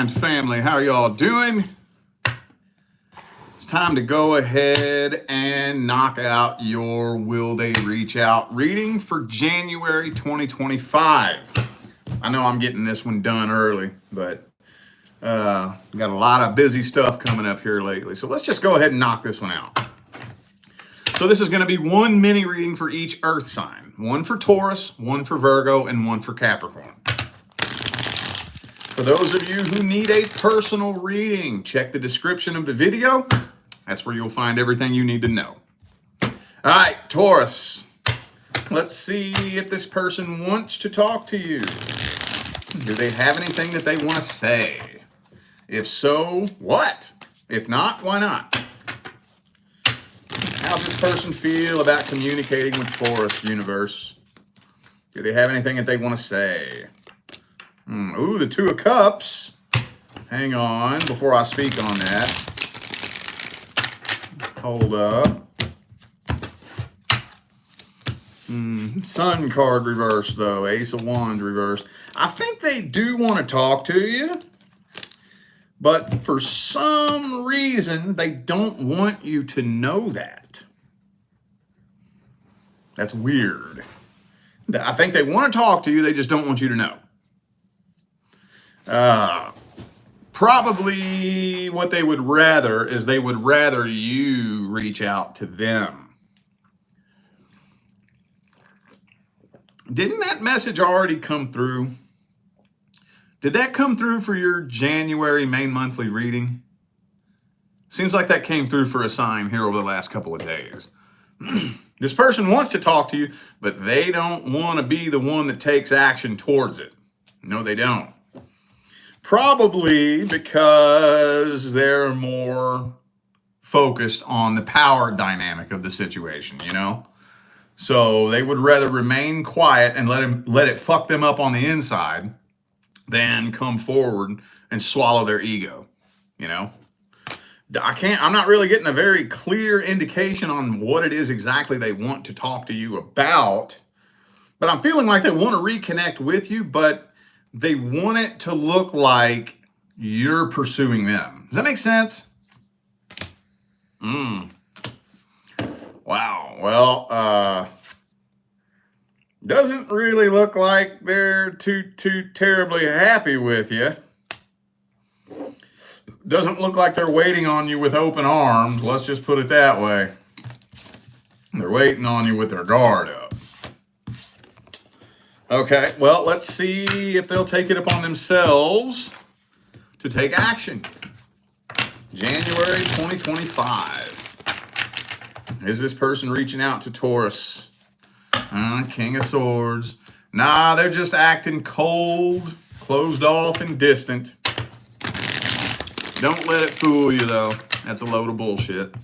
Mastermind family, how y'all doing? It's time to go ahead and knock out your Will They Reach Out reading for January 2025. I know I'm getting this one done early, but got a lot of busy stuff coming up here lately. So let's just go ahead and knock this one out. So this is going to be one mini reading for each earth sign. One for Taurus, one for Virgo, and one for Capricorn. For those of you who need a personal reading, check the description of the video. That's where you'll find everything you need to know. All right, Taurus. Let's see if this person wants to talk to you. Do they have anything that they want to say? If so, what? If not, why not? How's this person feel about communicating with Taurus, universe? Do they have anything that they want to say? Ooh, the Two of Cups. Hang on, before I speak on that. Hold up. Sun card reversed, though. Ace of Wands reversed. I think they do want to talk to you, but for some reason, they don't want you to know that. That's weird. I think they want to talk to you, they just don't want you to know. Probably what they would rather is they would rather you reach out to them. Didn't that message already come through? Did that come through for your January main monthly reading? Seems like that came through for a sign here over the last couple of days. This person wants to talk to you, but they don't want to be the one that takes action towards it. No, they don't. Probably because they're more focused on the power dynamic of the situation, you know? So they would rather remain quiet and let it fuck them up on the inside than come forward and swallow their ego, you know? I'm not really getting a very clear indication on what it is exactly they want to talk to you about, but I'm feeling like they want to reconnect with you, but they want it to look like you're pursuing them. Does that make sense? Wow. Well, doesn't really look like they're too terribly happy with you. Doesn't look like they're waiting on you with open arms. Let's just put it that way. They're waiting on you with their guard up. Okay, well, let's see if they'll take it upon themselves to take action. January 2025. Is this person reaching out to Taurus? King of Swords. Nah, they're just acting cold, closed off, and distant. Don't let it fool you, though. That's a load of bullshit.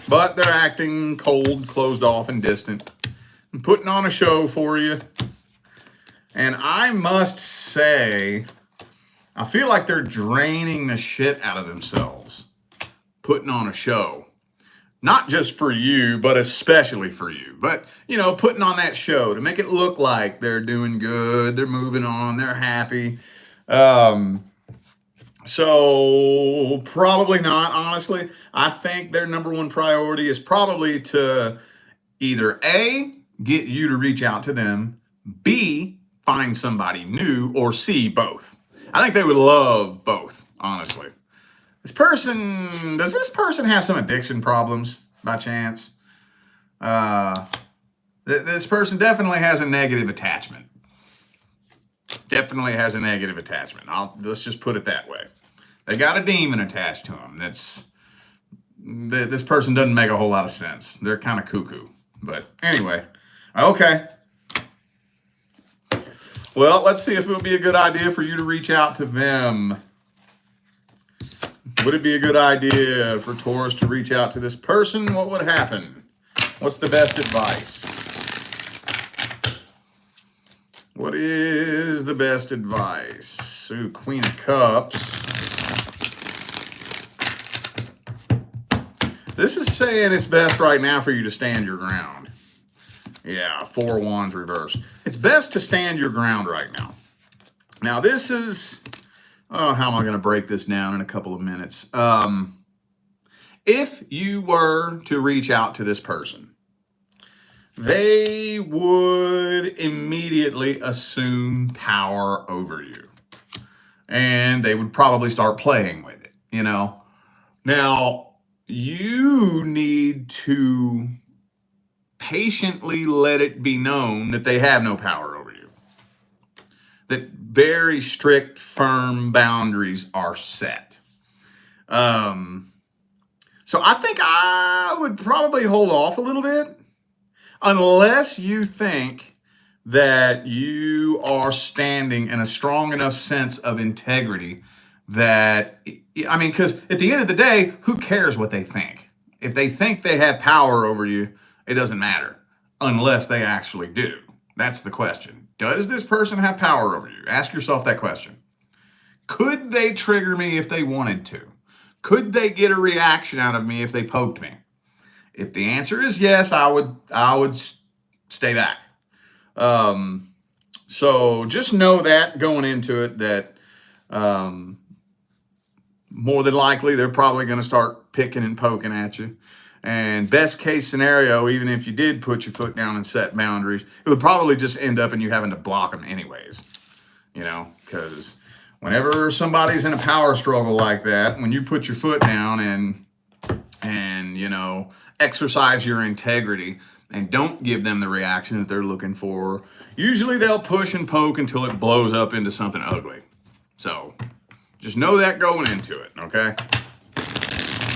But they're acting cold, closed off, and distant. Putting on a show for you. And I must say, I feel like they're draining the shit out of themselves. Putting on a show. Not just for you, but especially for you. But, you know, putting on that show to make it look like they're doing good, they're moving on, they're happy. So probably not, honestly. I think their number one priority is probably to either A, get you to reach out to them, B, find somebody new, or C, both. I think they would love both, honestly. Does this person have some addiction problems by chance? This person definitely has a negative attachment. Definitely has a negative attachment. Let's just put it that way. They got a demon attached to them. This person doesn't make a whole lot of sense. They're kind of cuckoo. But anyway, okay. Well, let's see if it would be a good idea for you to reach out to them. Would it be a good idea for Taurus to reach out to this person? What would happen? What's the best advice? What is the best advice? Ooh, Queen of Cups. This is saying it's best right now for you to stand your ground. Yeah, Four of Wands reversed. It's best to stand your ground right now. Now, this is Oh, how am I going to break this down in a couple of minutes? If you were to reach out to this person, they would immediately assume power over you. And they would probably start playing with it, you know? Now, you need to patiently let it be known that they have no power over you. That very strict, firm boundaries are set. So I think I would probably hold off a little bit unless you think that you are standing in a strong enough sense of integrity that, I mean, because at the end of the day, who cares what they think? If they think they have power over you, it doesn't matter unless they actually do. That's the question. Does this person have power over you? Ask yourself that question. Could they trigger me if they wanted to? Could they get a reaction out of me if they poked me? If the answer is yes, I would stay back. So just know that going into it, that more than likely they're probably going to start picking and poking at you. And best case scenario, even if you did put your foot down and set boundaries, it would probably just end up in you having to block them anyways. You know, because whenever somebody's in a power struggle like that, when you put your foot down and you know, exercise your integrity and don't give them the reaction that they're looking for, usually they'll push and poke until it blows up into something ugly. So just know that going into it, okay?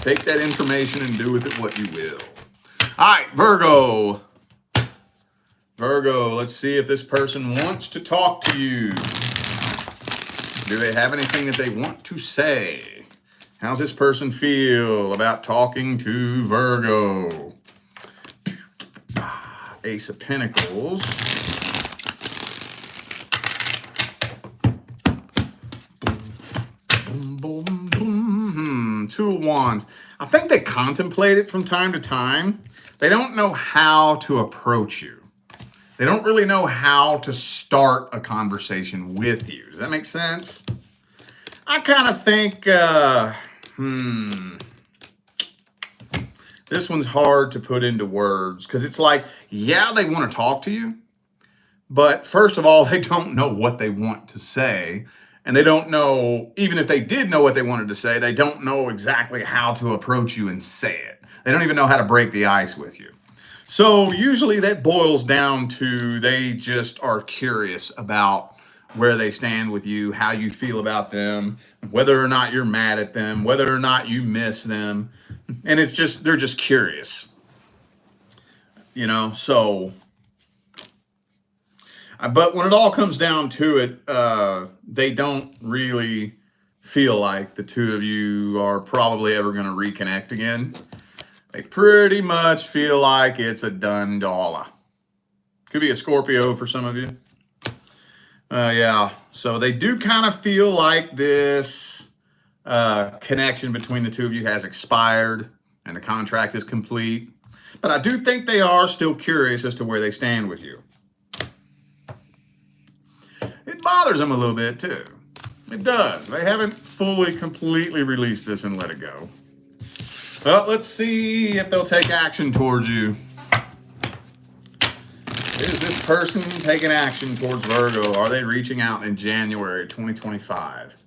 Take that information and do with it what you will. All right, Virgo. Virgo, let's see if this person wants to talk to you. Do they have anything that they want to say? How's this person feel about talking to Virgo? Ace of Pentacles. Two of Wands. I think they contemplate it from time to time. They don't know how to approach you. They don't really know how to start a conversation with you. Does that make sense? I kind of think, this one's hard to put into words because it's like, yeah, they want to talk to you, but first of all, they don't know what they want to say. And they don't know, even if they did know what they wanted to say, they don't know exactly how to approach you and say it. They don't even know how to break the ice with you. So usually that boils down to they just are curious about where they stand with you, how you feel about them, whether or not you're mad at them, whether or not you miss them. And it's just, they're just curious. You know, so... But when it all comes down to it, they don't really feel like the two of you are probably ever going to reconnect again. They pretty much feel like it's a done dollar. Could be a Scorpio for some of you. Yeah, so they do kind of feel like this connection between the two of you has expired and the contract is complete. But I do think they are still curious as to where they stand with you. It bothers them a little bit too. It does. They haven't fully, completely released this and let it go. Well, let's see if they'll take action towards you. Is this person taking action towards Virgo? Are they reaching out in January 2025?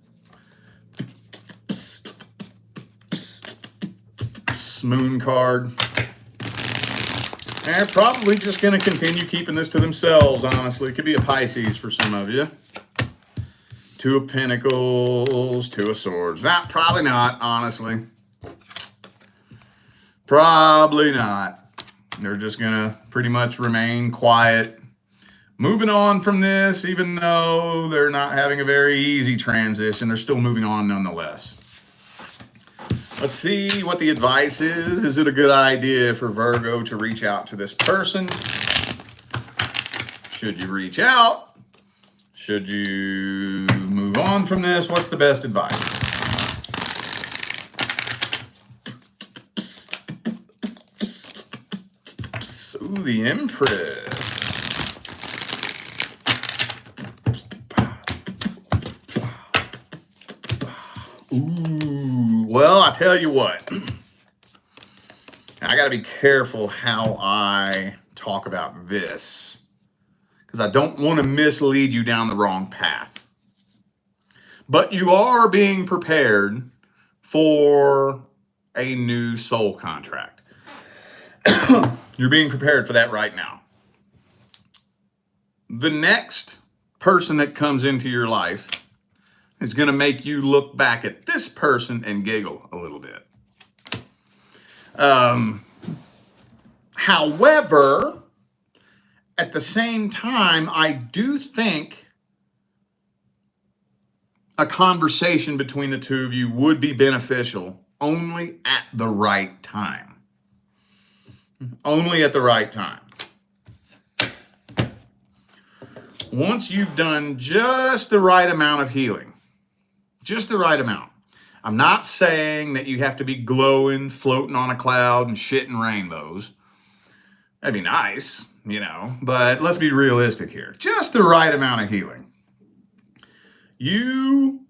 Moon card. They're probably just going to continue keeping this to themselves, honestly. It could be a Pisces for some of you. Two of Pentacles, Two of Swords. That probably not, honestly. Probably not. They're just going to pretty much remain quiet. Moving on from this, even though they're not having a very easy transition, they're still moving on nonetheless. Let's see what the advice is. Is it a good idea for Virgo to reach out to this person? Should you reach out? Should you move on from this? What's the best advice? Ooh, the Empress. Ooh, well, I tell you what. I got to be careful how I talk about this because I don't want to mislead you down the wrong path. But you are being prepared for a new soul contract. You're being prepared for that right now. The next person that comes into your life is going to make you look back at this person and giggle a little bit. However, at the same time, I do think a conversation between the two of you would be beneficial only at the right time. Only at the right time. Once you've done just the right amount of healing, just the right amount. I'm not saying that you have to be glowing, floating on a cloud and shitting rainbows. That'd be nice, but let's be realistic here. Just the right amount of healing. You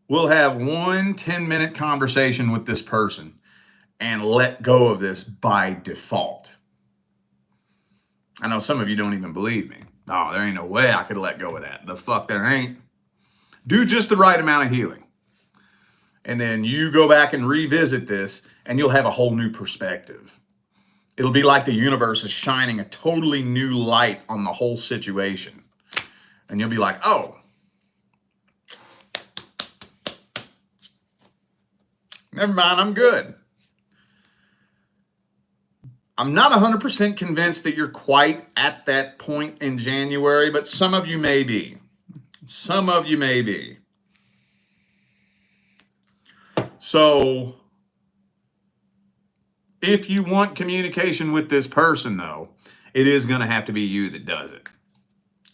will have 1 10-minute conversation with this person and let go of this by default. I know some of you don't even believe me. Oh, there ain't no way I could let go of that. The fuck there ain't. Do just the right amount of healing. And then you go back and revisit this and you'll have a whole new perspective. It'll be like the universe is shining a totally new light on the whole situation. And you'll be like, oh, never mind, I'm good. I'm not 100% convinced that you're quite at that point in January, but some of you may be. Some of you may be. So, if you want communication with this person, though, it is going to have to be you that does it.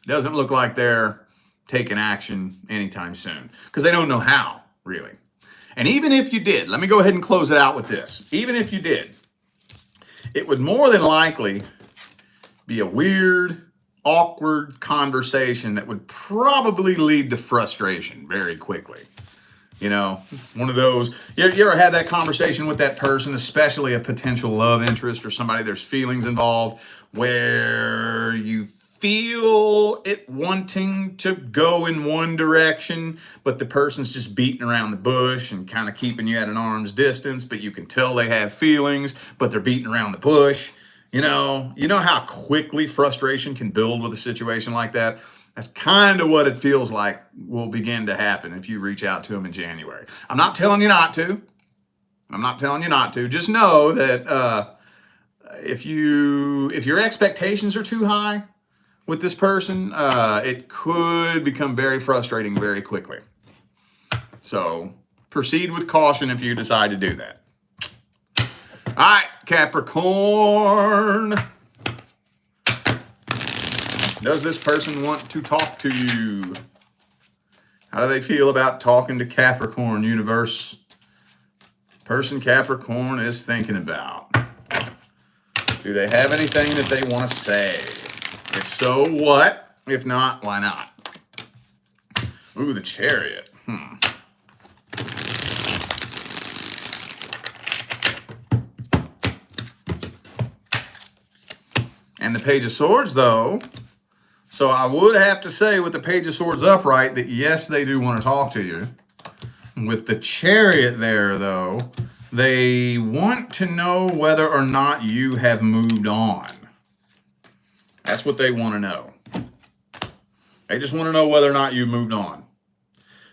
It doesn't look like they're taking action anytime soon because they don't know how, really. And even if you did, let me go ahead and close it out with this. Even if you did, it would more than likely be a weird, awkward conversation that would probably lead to frustration very quickly. One of those, you ever had that conversation with that person, especially a potential love interest or somebody there's feelings involved, where you feel it wanting to go in one direction, but the person's just beating around the bush and kind of keeping you at an arm's distance, but you can tell they have feelings, but they're beating around the bush. You know how quickly frustration can build with a situation like that? That's kind of what it feels like will begin to happen if you reach out to them in January. I'm not telling you not to. Just know that if your expectations are too high with this person, it could become very frustrating very quickly. So proceed with caution if you decide to do that. All right, Capricorn. Does this person want to talk to you? How do they feel about talking to Capricorn, universe? Person Capricorn is thinking about. Do they have anything that they want to say? If so, what? If not, why not? Ooh, the Chariot. And the Page of Swords, though. So I would have to say with the Page of Swords upright that yes, they do want to talk to you. With the Chariot there, though, they want to know whether or not you have moved on. That's what they want to know. They just want to know whether or not you moved on.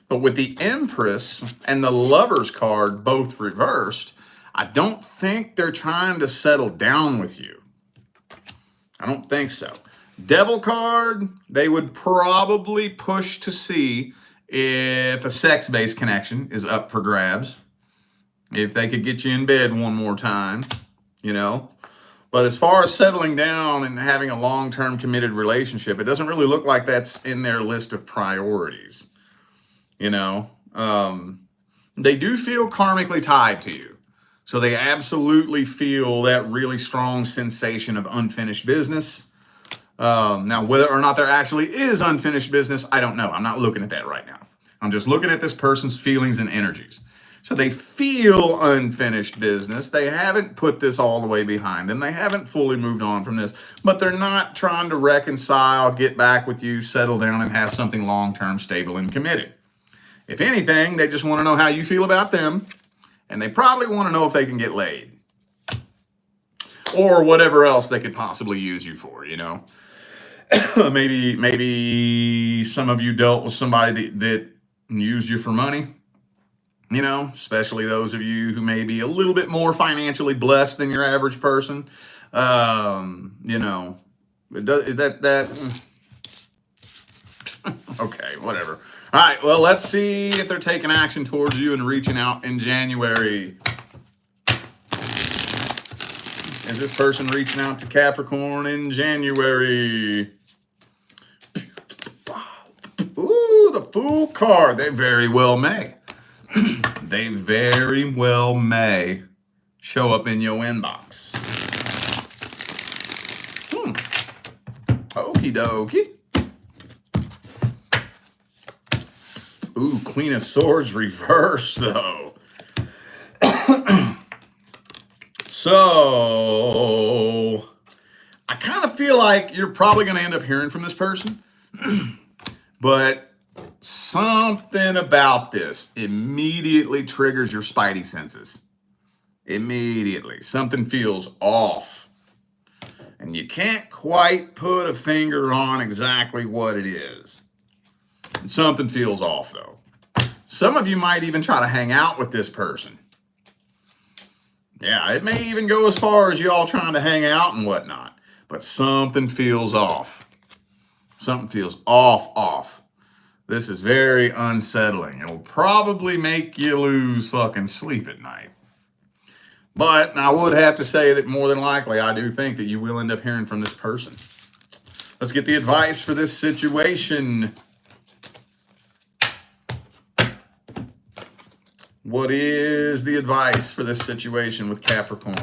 But with the Empress and the Lover's card both reversed, I don't think they're trying to settle down with you. I don't think so. Devil card, they would probably push to see if a sex-based connection is up for grabs. If they could get you in bed one more time, But as far as settling down and having a long-term committed relationship, it doesn't really look like that's in their list of priorities. They do feel karmically tied to you. So they absolutely feel that really strong sensation of unfinished business. Now, whether or not there actually is unfinished business, I don't know. I'm not looking at that right now. I'm just looking at this person's feelings and energies. So they feel unfinished business. They haven't put this all the way behind them. They haven't fully moved on from this, but they're not trying to reconcile, get back with you, settle down, and have something long-term, stable, and committed. If anything, they just want to know how you feel about them, and they probably want to know if they can get laid or whatever else they could possibly use you for, you know. maybe some of you dealt with somebody that used you for money. You know, especially those of you who may be a little bit more financially blessed than your average person. You know, okay, whatever. All right, well, let's see if they're taking action towards you and reaching out in January. Is this person reaching out to Capricorn in January? Ooh, the Fool card. They very well may. They very well may show up in your inbox. Okie dokie. Ooh, Queen of Swords reverse, though. So, I kind of feel like you're probably going to end up hearing from this person. But something about this immediately triggers your spidey senses. Immediately. Something feels off. And you can't quite put a finger on exactly what it is. And something feels off, though. Some of you might even try to hang out with this person. Yeah, it may even go as far as y'all trying to hang out and whatnot. But something feels off. Something feels off. This is very unsettling. It'll probably make you lose fucking sleep at night. But I would have to say that more than likely, I do think that you will end up hearing from this person. Let's get the advice for this situation. What is the advice for this situation with Capricorn?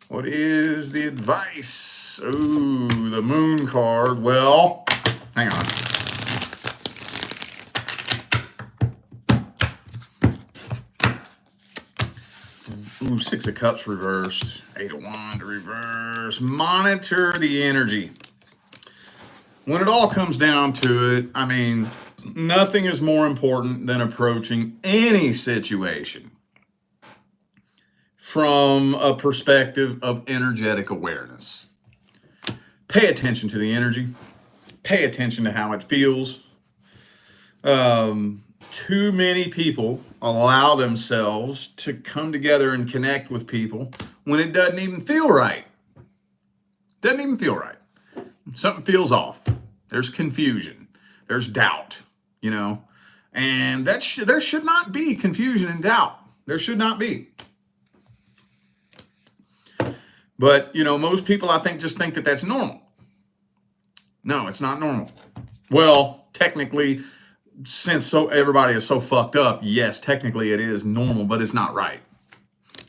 What is the advice? Ooh, the Moon card. Well, hang on. Ooh, Six of Cups reversed. Eight of Wands reversed. Monitor the energy. When it all comes down to it, I mean, nothing is more important than approaching any situation from a perspective of energetic awareness. Pay attention to the energy. Pay attention to how it feels. Too many people allow themselves to come together and connect with people when it doesn't even feel right. Doesn't even feel right. Something feels off. There's confusion. There's doubt, you know. And there should not be confusion and doubt. There should not be. But, you know, most people, I think, just think that that's normal. No, it's not normal. Well, technically, since everybody is so fucked up, yes, technically it is normal, but it's not right.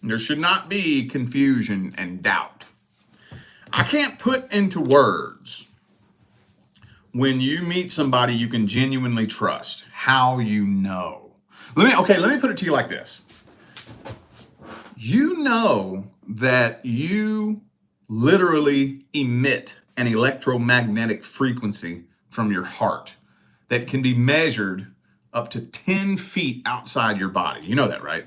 There should not be confusion and doubt. I can't put into words when you meet somebody you can genuinely trust, how you know. Let me put it to you like this. You know that you literally emit an electromagnetic frequency from your heart that can be measured up to 10 feet outside your body. You know that, right?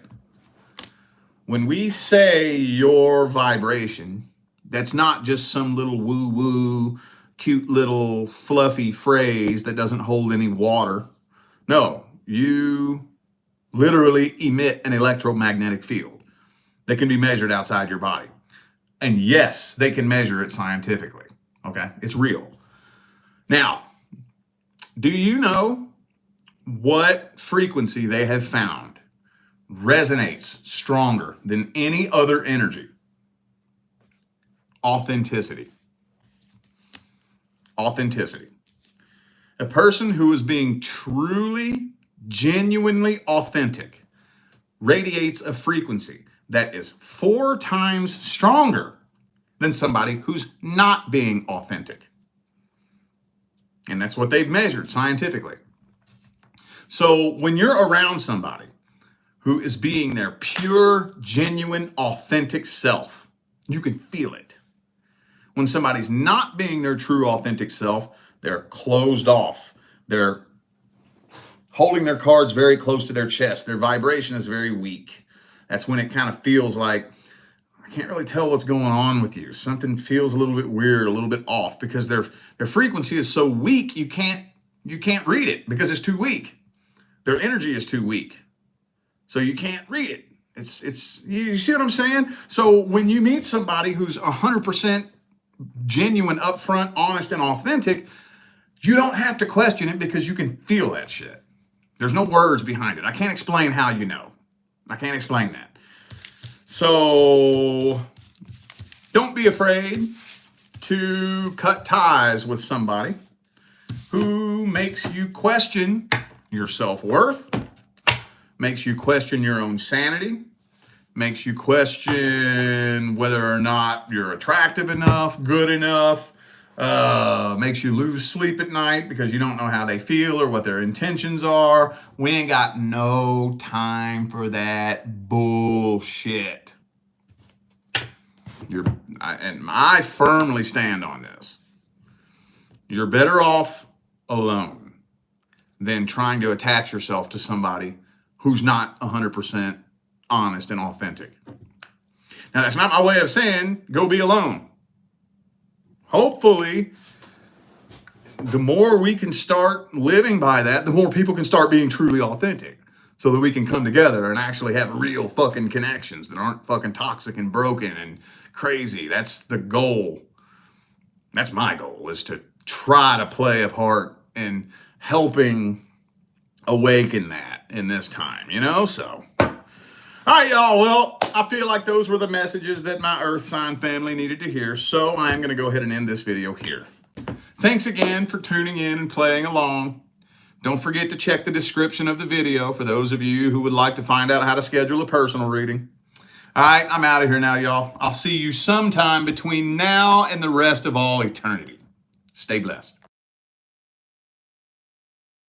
When we say your vibration, that's not just some little woo-woo, cute little fluffy phrase that doesn't hold any water. No, you literally emit an electromagnetic field that can be measured outside your body. And yes, they can measure it scientifically. Okay, it's real. Now, do you know what frequency they have found resonates stronger than any other energy? Authenticity. Authenticity. A person who is being truly, genuinely authentic radiates a frequency that is 4 times stronger than somebody who's not being authentic. And that's what they've measured scientifically. So when you're around somebody who is being their pure, genuine, authentic self, you can feel it. When somebody's not being their true, authentic self, they're closed off. They're holding their cards very close to their chest. Their vibration is very weak. That's when it kind of feels like, I can't really tell what's going on with you. Something feels a little bit weird, a little bit off, because their frequency is so weak, you can't read it because it's too weak. Their energy is too weak. So you can't read it. It's you see what I'm saying? So when you meet somebody who's 100% genuine, upfront, honest, and authentic, you don't have to question it because you can feel that shit. There's no words behind it. I can't explain how you know. I can't explain that. So don't be afraid to cut ties with somebody who makes you question your self-worth, makes you question your own sanity, makes you question whether or not you're attractive enough, good enough, makes you lose sleep at night because you don't know how they feel or what their intentions are. We ain't got no time for that bullshit. And I firmly stand on this. You're better off alone than trying to attach yourself to somebody who's not 100% honest and authentic. Now, that's not my way of saying go be alone. Hopefully, the more we can start living by that, the more people can start being truly authentic so that we can come together and actually have real fucking connections that aren't fucking toxic and broken and crazy. That's the goal. That's my goal, is to try to play a part in helping awaken that in this time, you know? So, all right, y'all. Well, I feel like those were the messages that my Earth sign family needed to hear. So I'm going to go ahead and end this video here. Thanks again for tuning in and playing along. Don't forget to check the description of the video for those of you who would like to find out how to schedule a personal reading. All right, I'm out of here now, y'all. I'll see you sometime between now and the rest of all eternity. Stay blessed.